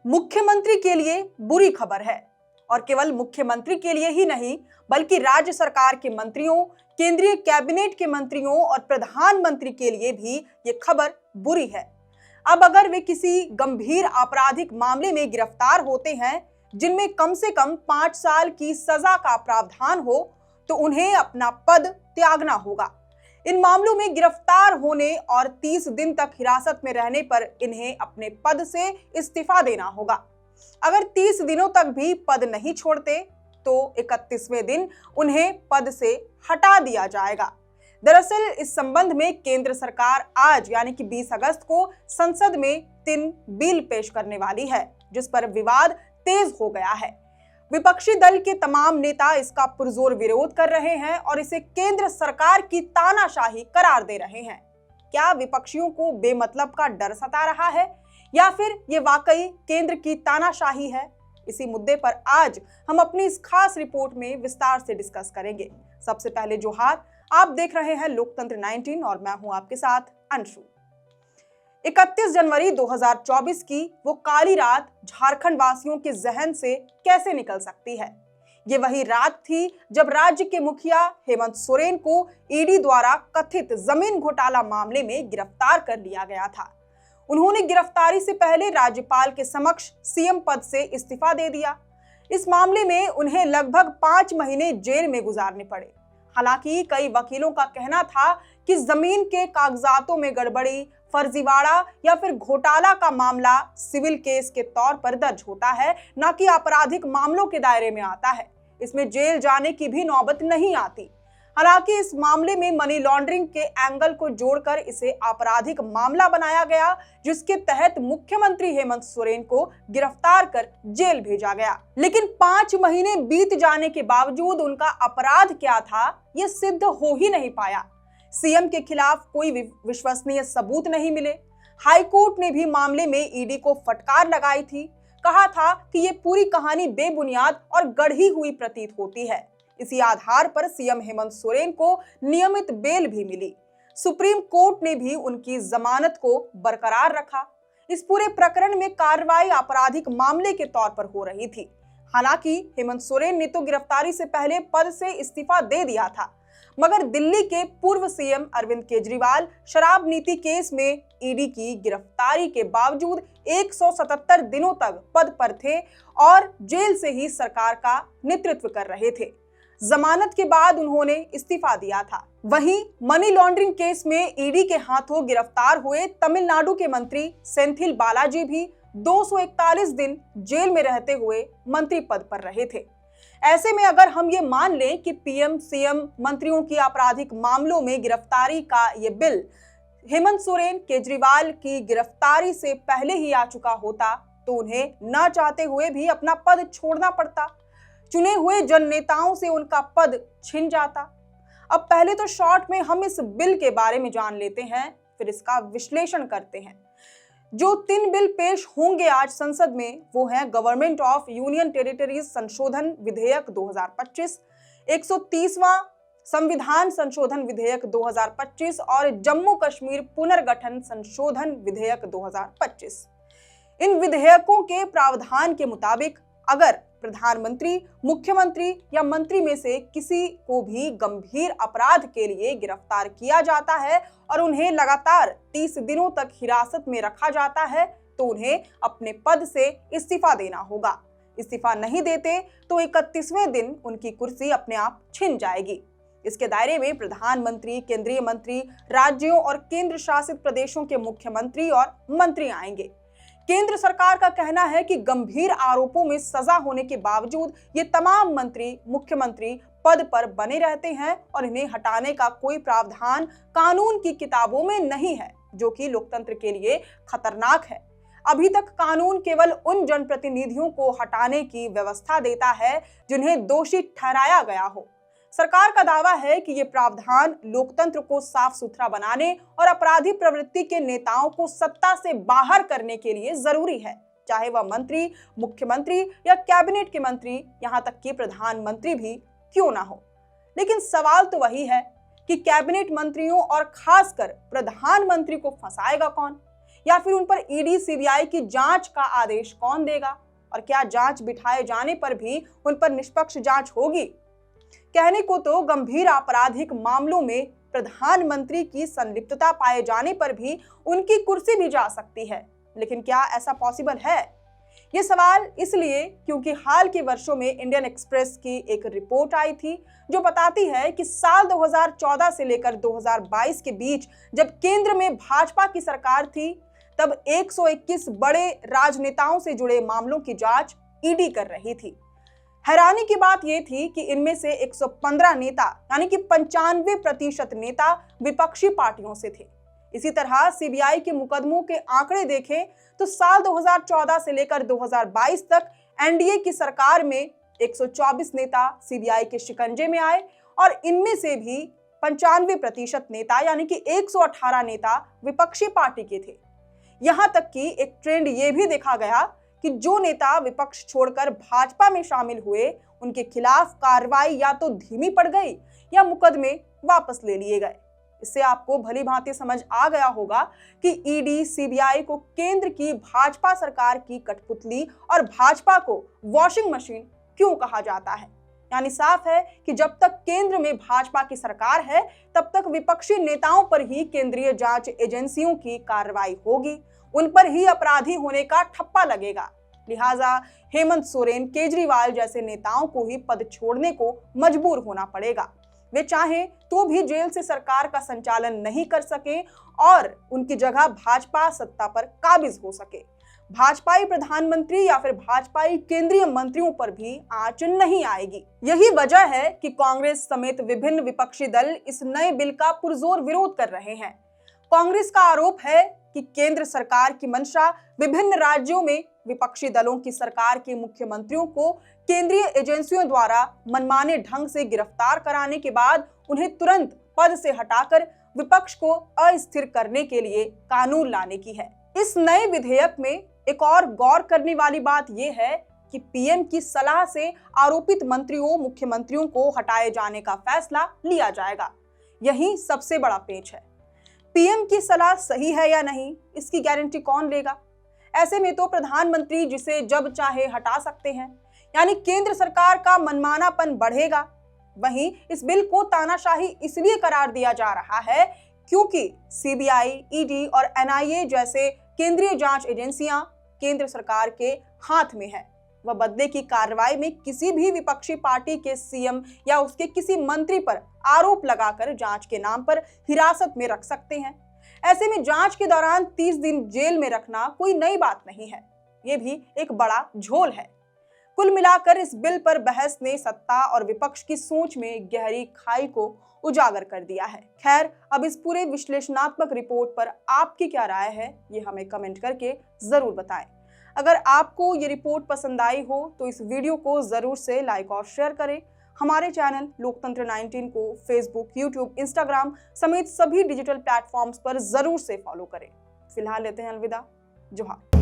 मुख्यमंत्री के लिए बुरी खबर है, और केवल मुख्यमंत्री के लिए ही नहीं बल्कि राज्य सरकार के मंत्रियों, केंद्रीय कैबिनेट के मंत्रियों और प्रधानमंत्री के लिए भी ये खबर बुरी है। अब अगर वे किसी गंभीर आपराधिक मामले में गिरफ्तार होते हैं जिनमें कम से कम 5 साल की सजा का प्रावधान हो, तो उन्हें अपना पद त्यागना होगा। इन मामलों में गिरफ्तार होने और 30 दिन तक हिरासत में रहने पर इन्हें अपने पद से इस्तीफा देना होगा। अगर 30 दिनों तक भी पद नहीं छोड़ते तो 31वें दिन उन्हें पद से हटा दिया जाएगा। दरअसल इस संबंध में केंद्र सरकार आज यानी कि 20 अगस्त को संसद में 3 बिल पेश करने वाली है, जिस पर विवाद तेज हो गया है। विपक्षी दल के तमाम नेता इसका पुरजोर विरोध कर रहे हैं और इसे केंद्र सरकार की तानाशाही करार दे रहे हैं। क्या विपक्षियों को बेमतलब का डर सता रहा है या फिर ये वाकई केंद्र की तानाशाही है? इसी मुद्दे पर आज हम अपनी इस खास रिपोर्ट में विस्तार से डिस्कस करेंगे। सबसे पहले जोहार, आप देख रहे हैं लोकतंत्र 19 और मैं हूं आपके साथ अंशु। 31 जनवरी 2024 की वो काली रात झारखंड वासियों के जहन से कैसे निकल सकती है? ये वही रात थी जब राज्य के मुखिया हेमंत सोरेन को ईडी द्वारा कथित जमीन घोटाला मामले में गिरफ्तार कर लिया गया था। उन्होंने गिरफ्तारी से पहले राज्यपाल के समक्ष सीएम पद से इस्तीफा दे दिया। इस मामले में उन्हें लगभग 5 महीने जेल में गुजारने पड़े। हालांकि कई वकीलों का कहना था कि जमीन के कागजातों में गड़बड़ी, फर्जीवाड़ा या फिर घोटाला का मामला सिविल केस के तौर पर दर्ज होता है, न कि आपराधिक मामलों के दायरे में आता है। इसमें जेल जाने की भी नौबत नहीं आती। हालांकि इस मामले में मनी लॉन्ड्रिंग के एंगल को जोड़कर इसे आपराधिक मामला बनाया गया, जिसके तहत मुख्यमंत्री हेमंत सोरेन को गिरफ्तार कर जेल भेजा गया। लेकिन 5 महीने बीत जाने के बावजूद उनका अपराध क्या था, यह सिद्ध हो ही नहीं पाया। सीएम के खिलाफ कोई विश्वसनीय सबूत नहीं मिले। हाईकोर्ट ने भी मामले में ईडी को फटकार लगाई थी। कहा था कि ये पूरी कहानी बेबुनियाद और गढ़ी हुई प्रतीत होती है। इसी आधार पर सीएम हेमंत सोरेन को नियमित बेल भी मिली। सुप्रीम कोर्ट ने भी उनकी जमानत को बरकरार रखा। इस पूरे प्रकरण में कार्रवाई आपराधिक मामले के तौर पर हो रही थी। हालांकि हेमंत सोरेन ने तो गिरफ्तारी से पहले पद से इस्तीफा दे दिया था, मगर दिल्ली के पूर्व सीएम अरविंद केजरीवाल शराब नीति केस में ईडी की गिरफ्तारी के बावजूद 177 दिनों तक पद पर थे और जेल से ही सरकार का नेतृत्व कर रहे थे। जमानत के बाद उन्होंने इस्तीफा दिया था। वहीं मनी लॉन्ड्रिंग केस में ईडी के हाथों गिरफ्तार हुए तमिलनाडु के मंत्री सेंथिल बालाजी भी 241 दिन जेल में रहते हुए मंत्री पद पर रहे थे। ऐसे में अगर हम ये मान लें कि पीएम सीएम मंत्रियों की आपराधिक मामलों में गिरफ्तारी का ये बिल हेमंत सोरेन केजरीवाल की गिरफ्तारी से पहले ही आ चुका होता, तो उन्हें ना चाहते हुए भी अपना पद छोड़ना पड़ता। चुने हुए जन नेताओं से उनका पद छिन जाता। अब पहले तो शॉर्ट में हम इस बिल के बारे में जान लेते हैं, फिर इसका विश्लेषण करते हैं। जो 3 बिल पेश होंगे आज संसद में वो हैं गवर्नमेंट ऑफ यूनियन टेरिटरीज संशोधन विधेयक 2025, 130वां संविधान संशोधन विधेयक 2025 और जम्मू कश्मीर पुनर्गठन संशोधन विधेयक 2025। इन विधेयकों के प्रावधान के मुताबिक अगर प्रधानमंत्री, मुख्यमंत्री या मंत्री में से किसी को भी गंभीर अपराध के लिए गिरफ्तार किया जाता है और उन्हें लगातार 30 दिनों तक हिरासत में रखा जाता है, तो उन्हें अपने पद से इस्तीफा देना होगा। इस्तीफा नहीं देते तो 31वें दिन उनकी कुर्सी अपने आप छिन जाएगी। इसके दायरे में प्रधानमंत्री, केंद्रीय मंत्री, राज्यों और केंद्र शासित प्रदेशों के मुख्यमंत्री और मंत्री आएंगे। केंद्र सरकार का कहना है कि गंभीर आरोपों में सजा होने के बावजूद ये तमाम मंत्री, मुख्यमंत्री पद पर बने रहते हैं और इन्हें हटाने का कोई प्रावधान कानून की किताबों में नहीं है, जो कि लोकतंत्र के लिए खतरनाक है। अभी तक कानून केवल उन जनप्रतिनिधियों को हटाने की व्यवस्था देता है जिन्हें दोषी ठहराया गया हो। सरकार का दावा है कि ये प्रावधान लोकतंत्र को साफ सुथरा बनाने और अपराधी प्रवृत्ति के नेताओं को सत्ता से बाहर करने के लिए जरूरी है, चाहे वह मंत्री, मुख्यमंत्री या कैबिनेट के मंत्री, यहां तक कि प्रधानमंत्री भी क्यों ना हो। लेकिन सवाल तो वही है कि कैबिनेट मंत्रियों और खासकर प्रधानमंत्री को फंसाएगा कौन? या फिर उन पर ईडी सीबीआई की जांच का आदेश कौन देगा? और क्या जांच बिठाए जाने पर भी उन पर निष्पक्ष जांच होगी? कहने को तो गंभीर आपराधिक मामलों में प्रधानमंत्री की संलिप्तता पाए जाने पर भी उनकी कुर्सी भी जा सकती है, लेकिन क्या ऐसा पॉसिबल है? ये सवाल इसलिए क्योंकि हाल के वर्षों में इंडियन एक्सप्रेस की एक रिपोर्ट आई थी जो बताती है कि साल 2014 से लेकर 2022 के बीच जब केंद्र में भाजपा की सरकार थी, तब 121 बड़े राजनेताओं से जुड़े मामलों की जांच ईडी कर रही थी। हैरानी की बात यह थी कि इनमें से 115 नेता यानी कि 95% नेता विपक्षी पार्टियों से थे। इसी तरह सीबीआई के मुकदमों के आंकड़े देखें तो साल 2014 से लेकर 2022 तक एनडीए की सरकार में 124 नेता सीबीआई के शिकंजे में आए और इनमें से भी 95% नेता यानी कि 118 नेता विपक्षी पार्टी के थे। यहां तक कि एक ट्रेंड यह भी देखा गया कि जो नेता विपक्ष छोड़कर भाजपा में शामिल हुए, उनके खिलाफ कार्रवाई या तो धीमी पड़ गई या मुकदमे वापस ले लिए गए। इससे आपको भली भांति समझ आ गया होगा कि ईडी सीबीआई को केंद्र की भाजपा सरकार की कठपुतली और भाजपा को वॉशिंग मशीन क्यों कहा जाता है। यानी साफ है कि जब तक केंद्र में भाजपा की सरकार है, तब तक विपक्षी नेताओं पर ही केंद्रीय जांच एजेंसियों की कार्रवाई होगी, उन पर ही अपराधी होने का ठप्पा लगेगा। लिहाजा हेमंत सोरेन, केजरीवाल जैसे नेताओं को ही पद छोड़ने को मजबूर होना पड़ेगा। वे चाहें तो भी जेल से सरकार का संचालन नहीं कर सके और उनकी जगह भाजपा सत्ता पर काबिज हो सके। भाजपाई प्रधानमंत्री या फिर भाजपाई केंद्रीय मंत्रियों पर भी आंच नहीं आएगी। यही वजह है कि कांग्रेस समेत विभिन्न विपक्षी दल इस नए बिल का पुरजोर विरोध कर रहे हैं। कांग्रेस का आरोप है कि केंद्र सरकार की मंशा विभिन्न राज्यों में विपक्षी दलों की सरकार के मुख्यमंत्रियों को केंद्रीय एजेंसियों द्वारा मनमाने ढंग से गिरफ्तार कराने के बाद उन्हें तुरंत पद से हटाकर विपक्ष को अस्थिर करने के लिए कानून लाने की है। इस नए विधेयक में एक और गौर करने वाली बात यह है कि पीएम की सलाह से आरोपित मंत्रियों, मुख्यमंत्रियों को हटाए जाने का फैसला लिया जाएगा। यही सबसे बड़ा पेच है। पीएम की सलाह सही है या नहीं, इसकी गारंटी कौन लेगा? ऐसे में तो प्रधानमंत्री जिसे जब चाहे हटा सकते हैं, यानी केंद्र सरकार का मनमानापन बढ़ेगा। वहीं इस बिल को तानाशाही इसलिए करार दिया जा रहा है क्योंकि सीबीआई, ईडी और एनआईए जैसे केंद्रीय जांच एजेंसियां केंद्र सरकार के हाथ में है। वह बदले की कार्रवाई में किसी भी विपक्षी पार्टी के सीएम या उसके किसी मंत्री पर आरोप लगाकर जांच के नाम पर हिरासत में रख सकते हैं। ऐसे में जांच के दौरान 30 दिन जेल में रखना कोई नई बात नहीं है। ये भी एक बड़ा झोल है। कुल मिलाकर इस बिल पर बहस ने सत्ता और विपक्ष की सोच में गहरी खाई को उजागर कर दिया है। खैर, अब इस पूरे विश्लेषणात्मक रिपोर्ट पर आपकी क्या राय है, ये हमें कमेंट करके जरूर बताएं। अगर आपको ये रिपोर्ट पसंद आई हो तो इस वीडियो को जरूर से लाइक और शेयर करें। हमारे चैनल लोकतंत्र 19 को फेसबुक, यूट्यूब, इंस्टाग्राम समेत सभी डिजिटल प्लेटफॉर्म्स पर जरूर से फॉलो करें। फिलहाल लेते हैं अलविदा। जोहार।